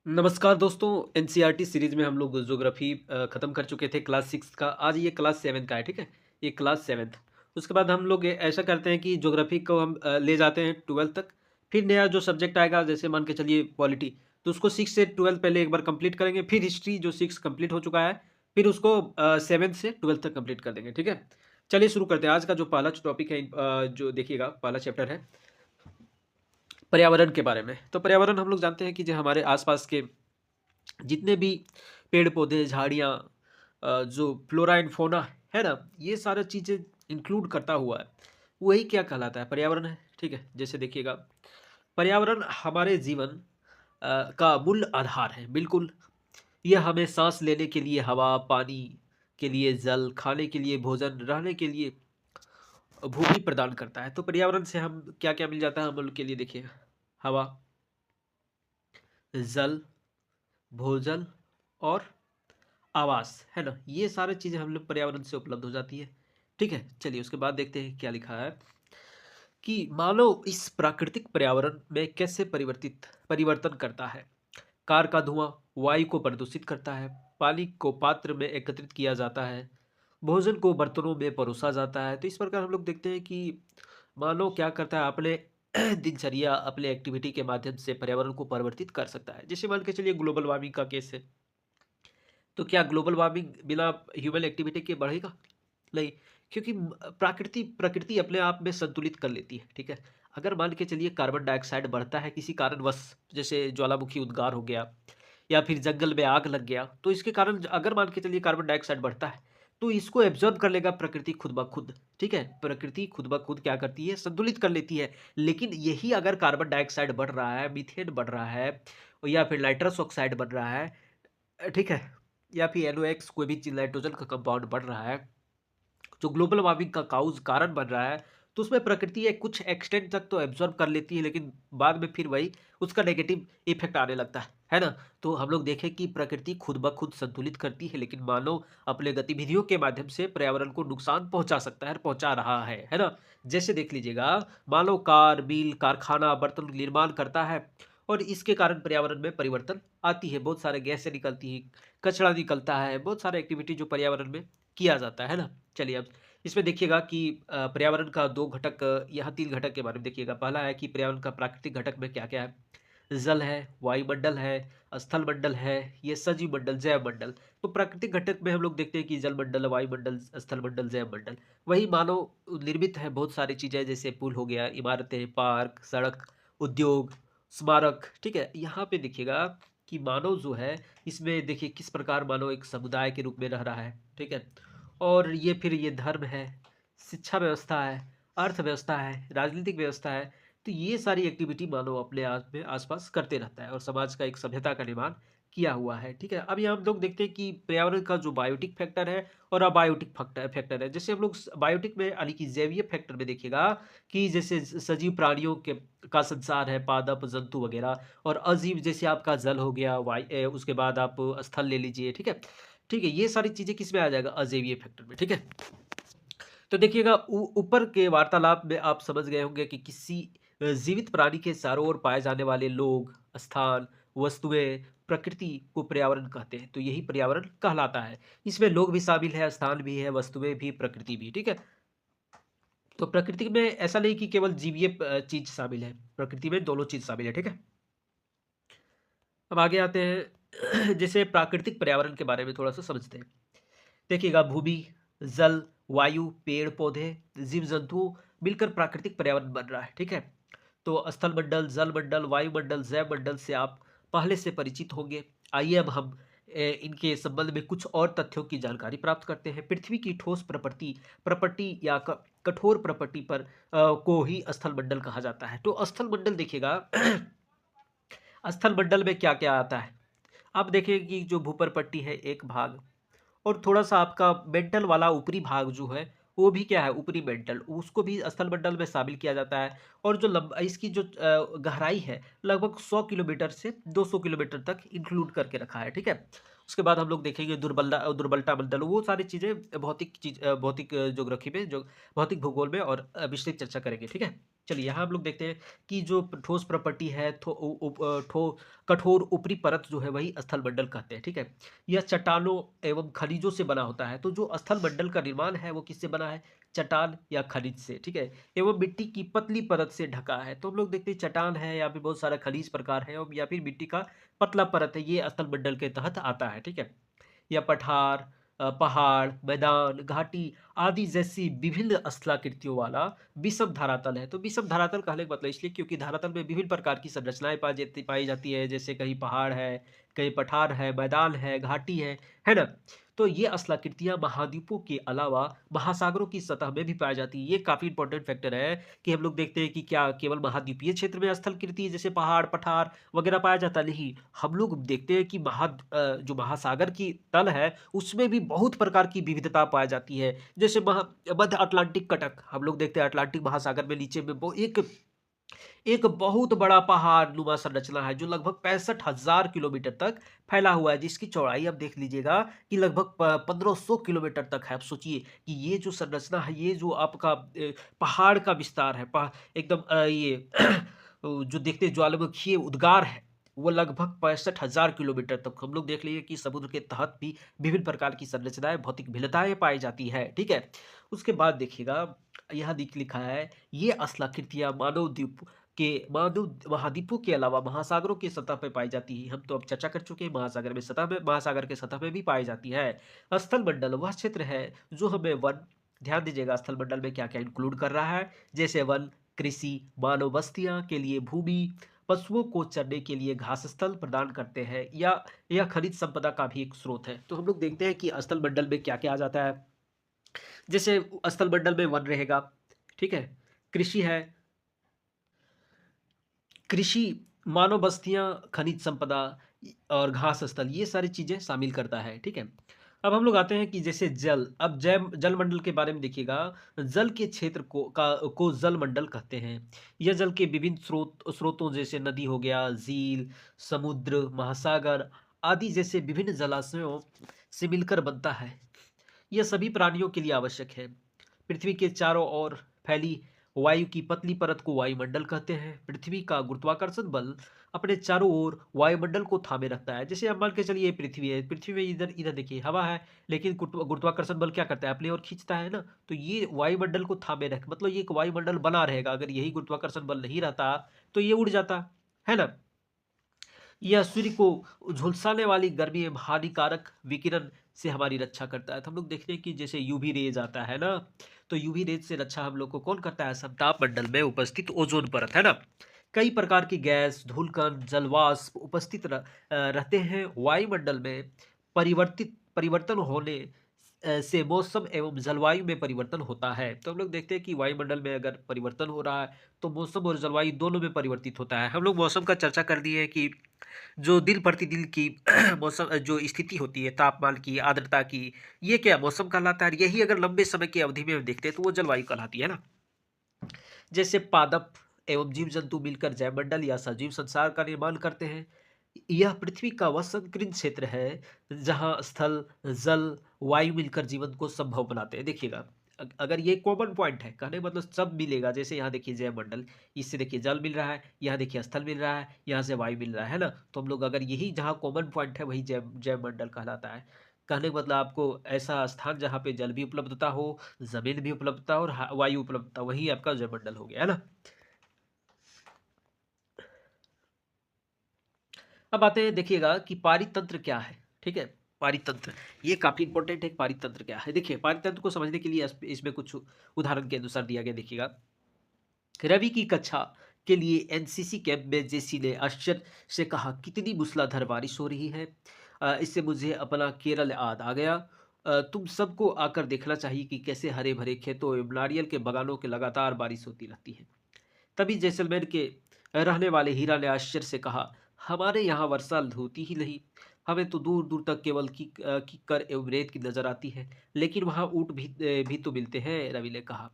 नमस्कार दोस्तों। NCERT series में हम लोग ज्योग्राफी ख़त्म कर चुके थे क्लास 6 का। आज ये क्लास 7 का है, ठीक है? ये क्लास 7th। उसके बाद हम लोग ऐसा करते हैं कि ज्योग्राफी को हम ले जाते हैं 12th तक। फिर नया जो सब्जेक्ट आएगा, जैसे मान के चलिए पॉलिटी, तो उसको 6 से 12 पहले एक बार कंप्लीट करेंगे। फिर हिस्ट्री जो 6 कंप्लीट हो चुका है, फिर उसको 7th से 12th तक कंप्लीट कर देंगे, ठीक है? चलिए शुरू करते हैं। आज का जो पहला टॉपिक है, जो देखिएगा पहला चैप्टर है पर्यावरण के बारे में। तो पर्यावरण हम लोग जानते हैं कि जो हमारे आसपास के जितने भी पेड़-पौधे, झाड़ियाँ, जो फ्लोरा एंड फौना है ना, ये सारी चीज़ें इंक्लूड करता हुआ है, वही क्या कहलाता है? पर्यावरण है, ठीक है? जैसे देखिएगा, पर्यावरण हमारे जीवन का मूल आधार है, बिल्कुल। यह हमें साँस लेने के लिए हवा, पानी के लिए जल, खाने के लिए भोजन, रहने के लिए भूमि प्रदान करता है। तो पर्यावरण से हम क्या-क्या मिल जाता है हम लोग के लिए? देखिए, हवा, जल, भोजन और आवास, है ना? ये सारी चीज़ें हम लोग पर्यावरण से उपलब्ध हो जाती है, ठीक है? चलिए उसके बाद देखते हैं क्या लिखा है कि मानव इस प्राकृतिक पर्यावरण में कैसे परिवर्तन करता है। कार का धुआं वायु को प्रदूषित करता है, पानी को पात्र में एकत्रित किया जाता है, भोजन को बर्तनों में परोसा जाता है। तो इस प्रकार हम लोग देखते हैं कि मानव क्या करता है, अपने दिनचर्या, अपने एक्टिविटी के माध्यम से पर्यावरण को परिवर्तित कर सकता है। जैसे मान के चलिए ग्लोबल वार्मिंग का केस है, तो क्या ग्लोबल वार्मिंग बिना ह्यूमन एक्टिविटी के बढ़ेगा? नहीं, क्योंकि प्रकृति प्रकृति अपने आप में संतुलित कर लेती है, ठीक है? अगर मान के चलिए कार्बन डाइऑक्साइड बढ़ता है किसी कारणवश, जैसे ज्वालामुखी उद्गार हो गया या फिर जंगल में आग लग गया, तो इसके कारण अगर मान के चलिए कार्बन डाइऑक्साइड बढ़ता है, तो इसको एब्जॉर्ब कर लेगा प्रकृति खुद ब खुद, ठीक है? प्रकृति खुद ब खुद क्या करती है? संतुलित कर लेती है। लेकिन यही अगर कार्बन डाइऑक्साइड बढ़ रहा है, मीथेन बढ़ रहा है या फिर नाइट्रस ऑक्साइड बढ़ रहा है, ठीक है? या फिर NOx, कोई भी चीज़ नाइट्रोजन का कंपाउंड बढ़ रहा है, जो ग्लोबल वार्मिंग का काउज़ कारण बन रहा है, तो उसमें प्रकृति एक कुछ एक्सटेंट तक तो एब्ज़ॉर्ब कर लेती है, लेकिन बाद में फिर वही उसका नेगेटिव इफ़ेक्ट आने लगता है ना? तो हम लोग देखें कि प्रकृति खुद ब खुद संतुलित करती है, लेकिन मानव अपने गतिविधियों के माध्यम से पर्यावरण को नुकसान पहुँचा सकता है और पहुँचा रहा है ना? जैसे देख लीजिएगा, मानव कार, मिल, कारखाना, बर्तन निर्माण करता है और इसके कारण पर्यावरण में परिवर्तन आती है। बहुत सारे गैसें निकलती हैं, कचरा निकलता है, बहुत सारे एक्टिविटी जो पर्यावरण में किया जाता है ना? चलिए अब इसमें देखिएगा कि पर्यावरण का 2 घटक, यहाँ 3 घटक के बारे में देखिएगा। पहला है कि पर्यावरण का प्राकृतिक घटक में क्या-क्या है? जल है, वायुमंडल है, स्थल मंडल है, ये सजीव मंडल, जैव मंडल। तो प्राकृतिक घटक में हम लोग देखते हैं कि जल मंडल, वायुमंडल, स्थल मंडल, जैव मंडल। वही मानव निर्मित है बहुत सारी चीज़ें, जैसे पुल हो गया, इमारतें, पार्क, सड़क, उद्योग, स्मारक, ठीक है? यहाँ पे देखिएगा कि मानव जो है, इसमें देखिए किस प्रकार मानव एक समुदाय के रूप में रह रहा है, ठीक है? और ये फिर ये धर्म है, शिक्षा व्यवस्था है, अर्थव्यवस्था है, राजनीतिक व्यवस्था है। तो ये सारी एक्टिविटी मानव अपने आप में आस-पास करते रहता है और समाज का एक सभ्यता का निर्माण किया हुआ है, ठीक है? अब यहाँ हम लोग देखते हैं कि पर्यावरण का जो बायोटिक फैक्टर है और अबायोटिक फैक्टर है। जैसे हम लोग बायोटिक में यानी कि जैवीय फैक्टर में देखिएगा कि जैसे सजीव प्राणियों के का संसार है, पादप, जंतु वगैरह, और अजीव जैसे आपका जल हो गया, उसके बाद आप स्थल ले लीजिए, ठीक है? ठीक है, ये सारी चीज़ें किसमें आ जाएगा? अजैविय फैक्टर में, ठीक है? तो देखिएगा, ऊपर के वार्तालाप में आप समझ गए होंगे कि किसी जीवित प्राणी के चारों ओर पाए जाने वाले लोग, स्थान, वस्तुएं, प्रकृति को पर्यावरण कहते हैं। तो यही पर्यावरण कहलाता है। इसमें लोग भी शामिल है, स्थान भी है, वस्तुएं भी, प्रकृति भी, ठीक है? तो प्रकृति में ऐसा नहीं कि केवल जीवीय चीज शामिल है, प्रकृति में दोनों चीज शामिल है, ठीक है? अब आगे आते हैं जैसे प्राकृतिक पर्यावरण के बारे में थोड़ा सा समझते हैं। देखिएगा, भूमि, जल, वायु, पेड़ पौधे, जीव जंतु मिलकर प्राकृतिक पर्यावरण बन रहा है, ठीक है? तो स्थल मंडल, जल मंडल, वायुमंडल, जैव मंडल से आप पहले से परिचित होंगे। आइए अब हम इनके संबंध में कुछ और तथ्यों की जानकारी प्राप्त करते हैं। पृथ्वी की ठोस प्रकृति प्रॉपर्टी या कठोर प्रॉपर्टी पर को ही स्थल मंडल कहा जाता है। तो स्थल मंडल देखिएगा स्थल मंडल में क्या क्या आता है? आप देखिए कि जो भूपर पट्टी है एक भाग, और थोड़ा-सा आपका मेंटल वाला ऊपरी भाग जो है, वो भी क्या है? ऊपरी मेंटल, उसको भी स्थल मंडल में शामिल किया जाता है। और जो इसकी जो गहराई है, लगभग 100 किलोमीटर से 200 किलोमीटर तक इंक्लूड करके रखा है, ठीक है? उसके बाद हम लोग देखेंगे दुर्बलता मंडल, वो सारी चीज़ें भौतिक ज्योग्राफी में, जो भौतिक भूगोल में और विस्तृत चर्चा करेंगे, ठीक है? चलिए यहाँ हम लोग देखते हैं कि जो ठोस प्रॉपर्टी है कठोर ऊपरी परत जो है वही स्थल मंडल कहते हैं, ठीक है। यह चट्टानों एवं खनिजों से बना होता है। तो जो स्थल मंडल का निर्माण है वो किससे बना है? चट्टान या खनिज से, ठीक है। एवं मिट्टी की पतली परत से ढका है। तो हम लोग देखते हैं चट्टान है या फिर बहुत सारा खनिज प्रकार है या फिर मिट्टी का पतला परत है, ये स्थल मंडल के तहत आता है, ठीक है। या पठार, पहाड़, मैदान, घाटी आदि जैसी विभिन्न स्थलाकृतियों वाला विषम धरातल है। तो विषम धरातल कहने का मतलब इसलिए क्योंकि धरातल में विभिन्न प्रकार की संरचनाएं पाई जाती है, जैसे कहीं पहाड़ है, कहीं पठार है, मैदान है, घाटी है ना। तो ये स्थलाकृतियां महाद्वीपों के अलावा महासागरों की सतह में भी पाई जाती है। ये काफी इंपॉर्टेंट फैक्टर है कि हम लोग देखते हैं कि क्या केवल महाद्वीपीय क्षेत्र में स्थलाकृति जैसे पहाड़, पठार वगैरह पाया जाता है? नहीं, हम लोग देखते हैं कि जो महासागर की तल है उसमें भी बहुत प्रकार की विविधता पाई जाती है। जैसे मध्य अटलांटिक कटक, हम लोग देखते हैं अटलांटिक महासागर में नीचे में वो एक एक बहुत बड़ा पहाड़ नुमा संरचना है जो लगभग 65,000 किलोमीटर तक फैला हुआ है, जिसकी चौड़ाई आप देख लीजिएगा कि लगभग 1500 किलोमीटर तक है। आप सोचिए कि ये जो संरचना है, ये जो आपका पहाड़ का विस्तार है, एकदम ये जो देखते ज्वालामुखीय उद्गार है, वो लगभग 65,000 किलोमीटर तक। हम लोग देख लीजिए कि समुद्र के तहत भी विभिन्न प्रकार की संरचनाएं, भौतिक भिन्नताएं पाई जाती है, ठीक है। उसके बाद देखिएगा यहाँ लिखा है, ये स्थलाकृतियां मानव द्वीप के मानव महाद्वीपों के अलावा महासागरों की सतह पर पाई जाती है। हम तो अब चर्चा कर चुके हैं महासागर के सतह में भी पाई जाती है। स्थल मंडल वह क्षेत्र है जो हमें वन, ध्यान दीजिएगा स्थल मंडल में क्या क्या इंक्लूड कर रहा है, जैसे वन, कृषि, मानव बस्तियां के लिए भूमि, पशुओं को चरने के लिए घास स्थल प्रदान करते हैं, या यह खनिज संपदा का भी एक स्रोत है। तो हम लोग देखते हैं कि स्थल मंडल में क्या क्या आ जाता है। जैसे स्थल मंडल में वन रहेगा, ठीक है, कृषि है, कृषि, मानव बस्तियां, खनिज संपदा और घास स्थल, ये सारी चीजें शामिल करता है, ठीक है। अब हम लोग आते हैं कि जैसे जल, अब जल मंडल के बारे में देखिएगा। जल के क्षेत्र को जल मंडल कहते हैं। यह जल के विभिन्न स्रोतों जैसे नदी हो गया, झील, समुद्र, महासागर आदि जैसे विभिन्न जलाशयों से मिलकर बनता है। यह सभी प्राणियों के लिए आवश्यक है। पृथ्वी के चारों ओर फैली वायु की पतली परत को वायुमंडल कहते हैं। पृथ्वी का गुरुत्वाकर्षण बल अपने चारों ओर वायुमंडल को थामे रखता है। जैसे आप मान के चलिए पृथ्वी है, पृथ्वी में इधर इधर देखिए हवा है, लेकिन गुरुत्वाकर्षण बल क्या करता है? अपनी ओर खींचता है ना। तो ये वायुमंडल को थामे रख, मतलब ये एक वायुमंडल बना रहेगा। अगर यही गुरुत्वाकर्षण बल नहीं रहता तो ये उड़ जाता, है ना। यह सूर्य को झुलसाने वाली गर्मी एवं हानिकारक विकिरण से हमारी रक्षा करता है। तो हम लोग देखते हैं कि जैसे यूवी रेज आता है ना, तो यूवी रेज से रक्षा हम लोग को कौन करता है? समताप मंडल में उपस्थित ओजोन परत, है ना। कई प्रकार की गैस, धूलकण, जलवाष्प उपस्थित रहते हैं वायुमंडल में। परिवर्तन होने से मौसम एवं जलवायु में परिवर्तन होता है। तो हम लोग देखते हैं कि वायुमंडल में अगर परिवर्तन हो रहा है तो मौसम और जलवायु दोनों में परिवर्तित होता है। हम लोग मौसम का चर्चा कर दिए कि जो दिन प्रतिदिन की मौसम जो स्थिति होती है, तापमान की, आर्द्रता की, ये क्या मौसम कहलाता है। यही अगर लंबे समय की अवधि में हम देखते हैं तो वो जलवायु कहलाती है ना। जैसे पादप एवं जीव जंतु मिलकर जैवमंडल या सजीव संसार का निर्माण करते हैं। यह पृथ्वी का वह संकीर्ण क्षेत्र है जहां स्थल, जल, वायु मिलकर जीवन को संभव बनाते हैं। देखिएगा अगर ये कॉमन पॉइंट है, कहने का मतलब सब मिलेगा। जैसे यहाँ देखिए जैवमंडल, इससे देखिए जल मिल रहा है, यहाँ देखिए स्थल मिल रहा है, यहाँ से वायु मिल रहा है ना। तो हम लोग अगर यही जहाँ कॉमन पॉइंट है वही जैवमंडल कहलाता है। कहने का मतलब आपको ऐसा स्थान जहाँ पे जल भी उपलब्धता हो, जमीन भी उपलब्धता हो और वायु उपलब्धता, वही आपका जैवमंडल हो गया, है ना। अब आते हैं देखिएगा कि पारितंत्र क्या है, ठीक है। पारितंत्र, ये काफी इंपॉर्टेंट है। पारितंत्र क्या है? देखिए पारितंत्र को समझने के लिए इसमें कुछ उदाहरण के अनुसार दिया गया। देखिएगा, रवि की कक्षा के लिए एनसीसी कैंप में जेसी ने आश्चर्य से कहा, कितनी मूसलाधार बारिश हो रही है। इससे मुझे अपना केरल याद आ गया। तुम सबको आकर देखना चाहिए कि कैसे हरे भरे खेतों एवं नारियल के बगानों के लगातार बारिश होती रहती है। तभी जैसलमेर के रहने वाले हीरा ने आश्चर्य से कहा, हमारे यहाँ वर्षा होती ही नहीं। हमें तो दूर दूर तक केवल कीकर एवं रेत की नजर आती है, लेकिन वहाँ ऊँट भी तो मिलते हैं, रवि ने कहा।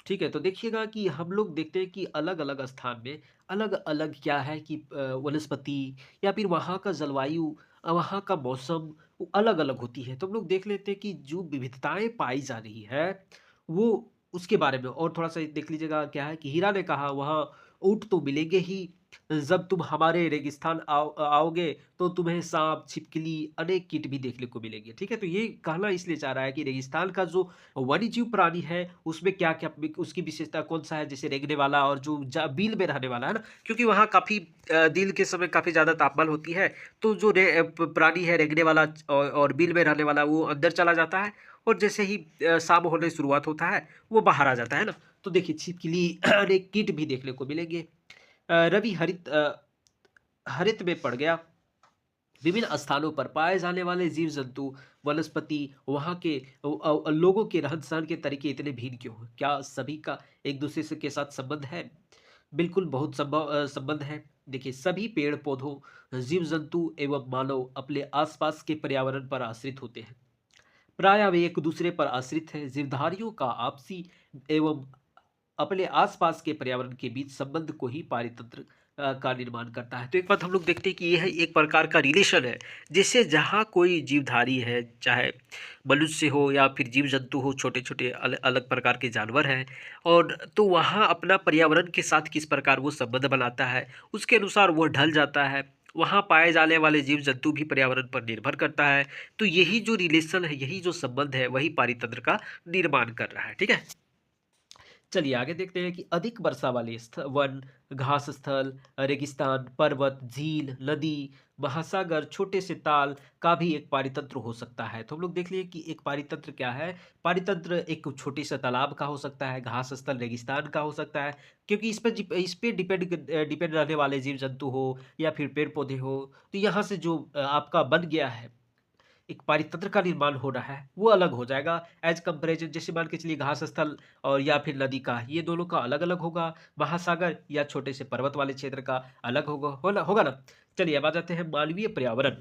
ठीक है, तो देखिएगा कि हम लोग देखते हैं कि अलग अलग स्थान में अलग अलग क्या है कि वनस्पति या फिर वहाँ का जलवायु, वहाँ का मौसम अलग अलग होती है। तो हम लोग देख लेते हैं कि जो विविधताएं पाई जा रही है वो उसके बारे में और थोड़ा सा देख लीजिएगा। क्या है कि हीरा ने कहा, वह ऊँट तो मिलेंगे ही, जब तुम हमारे रेगिस्तान आओगे तो तुम्हें सांप, छिपकली, अनेक कीट भी देखने को मिलेंगे। ठीक है, तो ये कहना इसलिए चाह रहा है कि रेगिस्तान का जो वन्यजीव प्राणी है उसमें क्या क्या उसकी विशेषता कौन सा है, जैसे रेंगने वाला और जो बिल में रहने वाला है ना, क्योंकि वहाँ काफ़ी दिन के समय काफ़ी ज़्यादा तापमान होती है। तो जो प्राणी है रेंगने वाला और बिल में रहने वाला, वो अंदर चला जाता है और जैसे ही शाम होने शुरुआत होता है वो बाहर आ जाता है ना। तो देखिए छिपकली अनेक कीट भी देखने को मिलेंगे। रवि हरित में पड़ गया। विभिन्न स्थानों पर पाए जाने वाले जीव जंतु, वनस्पति, वहाँ के लोगों के रहन सहन के तरीके इतने भिन्न क्यों हैं? क्या सभी का एक दूसरे से के साथ संबंध है? बिल्कुल, बहुत संबंध है। देखिए सभी पेड़ पौधों, जीव जंतु एवं मानव अपने आसपास के पर्यावरण पर आश्रित होते हैं। प्रायः वे एक दूसरे पर आश्रित हैं। जीवधारियों का आपसी एवं अपने आसपास के पर्यावरण के बीच संबंध को ही पारितंत्र का निर्माण करता है। तो एक बात हम लोग देखते हैं कि यह एक प्रकार का रिलेशन है, जिससे जहाँ कोई जीवधारी है, चाहे मनुष्य हो या फिर जीव जंतु हो, छोटे छोटे अलग अलग प्रकार के जानवर हैं, और तो वहाँ अपना पर्यावरण के साथ किस प्रकार वो संबंध बनाता है, उसके अनुसार वो ढल जाता है। वहाँ पाए जाने वाले जीव जंतु भी पर्यावरण पर निर्भर करता है। तो यही जो रिलेशन है, यही जो संबंध है, वही पारितंत्र का निर्माण कर रहा है। ठीक है, चलिए आगे देखते हैं कि अधिक वर्षा वाले वन, घास स्थल, रेगिस्तान, पर्वत, झील, नदी, महासागर, छोटे से ताल का भी एक पारितंत्र हो सकता है। तो हम लोग देख लिए कि एक पारितंत्र क्या है। पारितंत्र एक छोटे से तालाब का हो सकता है, घास स्थल रेगिस्तान का हो सकता है, क्योंकि इस पे डिपेंड रहने वाले जीव जंतु हो या फिर पेड़ पौधे हो। तो यहाँ से जो आपका बन गया है, एक पारितंत्र का निर्माण हो रहा है, वो अलग हो जाएगा एज कंपेरिजन। जैसे मान के चलिए घास स्थल और या फिर नदी का, ये दोनों का अलग अलग होगा। महासागर या छोटे से पर्वत वाले क्षेत्र का अलग होगा ना। चलिए अब आ जाते हैं मानवीय पर्यावरण।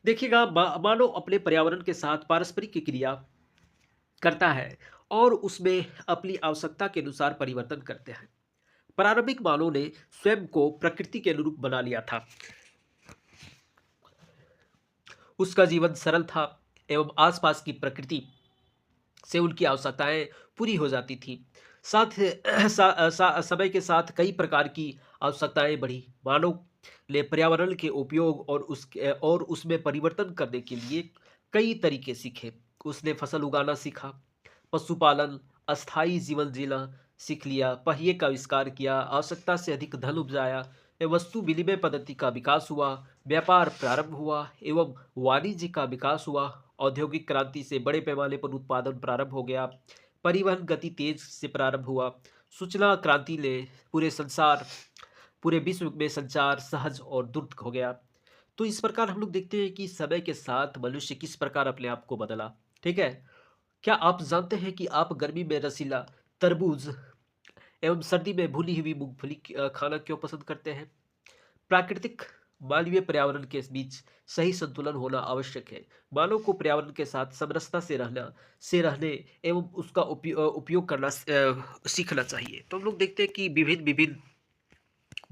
देखिएगा, मानव अपने पर्यावरण के साथ पारस्परिक क्रिया करता है और उसमें अपनी आवश्यकता के अनुसार परिवर्तन करते हैं। प्रारंभिक मानव ने स्वयं को प्रकृति के अनुरूप बना लिया था। उसका जीवन सरल था एवं आसपास की प्रकृति से उनकी आवश्यकताएं पूरी हो जाती थी। समय के साथ कई प्रकार की आवश्यकताएं बढ़ी। मानव ने पर्यावरण के उपयोग और उसमें परिवर्तन करने के लिए कई तरीके सीखे। उसने फसल उगाना सीखा, पशुपालन, अस्थायी जीवन जीना सीख लिया, पहिए का आविष्कार किया, आवश्यकता से अधिक धन उपजाया, वस्तु विनिमय पद्धति का विकास हुआ, व्यापार प्रारंभ हुआ एवं वाणिज्य का विकास हुआ। औद्योगिक क्रांति से बड़े पैमाने पर उत्पादन प्रारंभ हो गया। परिवहन गति तेज से प्रारंभ हुआ। सूचना क्रांति ने पूरे विश्व में संचार सहज और द्रुत हो गया। तो इस प्रकार हम लोग देखते हैं कि समय के साथ मनुष्य किस प्रकार अपने आप को बदला। ठीक है, क्या आप जानते हैं कि आप गर्मी में रसीला तरबूज एवं सर्दी में भुनी हुई मूंगफली खाना क्यों पसंद करते हैं? प्राकृतिक मानवीय पर्यावरण के बीच सही संतुलन होना आवश्यक है। मानव को पर्यावरण के साथ समरसता से रहने एवं उसका उपयोग करना सीखना चाहिए। तो हम लोग देखते हैं कि विभिन्न विभिन्न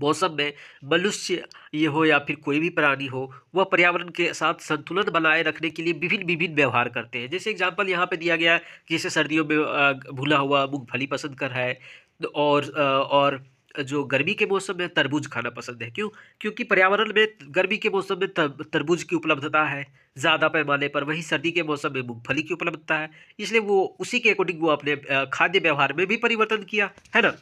मौसम में मनुष्य ये हो या फिर कोई भी प्राणी हो, वह पर्यावरण के साथ संतुलन बनाए रखने के लिए विभिन्न विभिन्न व्यवहार करते हैं। जैसे एग्जाम्पल यहाँ पे दिया गया है, जैसे सर्दियों में भुना हुआ मूंगफली पसंद कर रहा है, और जो गर्मी के मौसम में तरबूज खाना पसंद है। क्यों? क्योंकि पर्यावरण में गर्मी के मौसम में तरबूज की उपलब्धता है ज़्यादा पैमाने पर, वहीं सर्दी के मौसम में मूंगफली की उपलब्धता है। इसलिए वो उसी के अकॉर्डिंग वो अपने खाद्य व्यवहार में भी परिवर्तन किया है ना।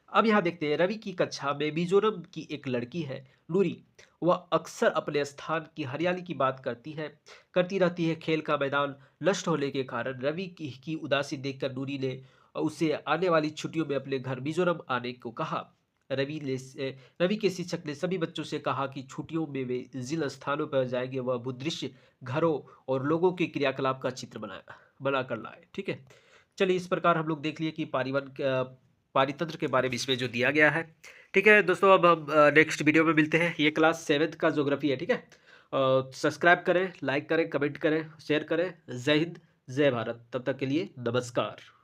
अब यहाँ देखते हैं, रवि की कक्षा में मिजोरम की एक लड़की है, नूरी। वह अक्सर अपने स्थान की हरियाली की बात करती रहती है। खेल का मैदान नष्ट होने के कारण रवि की उदासी देखकर नूरी ने उसे आने वाली छुट्टियों में अपने घर मिजोरम आने को कहा। रवि के शिक्षक ने सभी बच्चों से कहा कि छुट्टियों में वे जिन स्थानों पर जाएंगे वह भूदृश्य, घरों और लोगों के क्रियाकलाप का चित्र बना कर लाए। ठीक है, चलिए इस प्रकार हम लोग देख लिए कि पारितंत्र के बारे में इसमें जो दिया गया है। ठीक है दोस्तों, अब हम नेक्स्ट वीडियो में मिलते हैं। ये क्लास 7th का ज्योग्राफी है। ठीक है, सब्सक्राइब करें, लाइक करें, कमेंट करें, शेयर करें। जय हिंद, जय भारत। तब तक के लिए नमस्कार।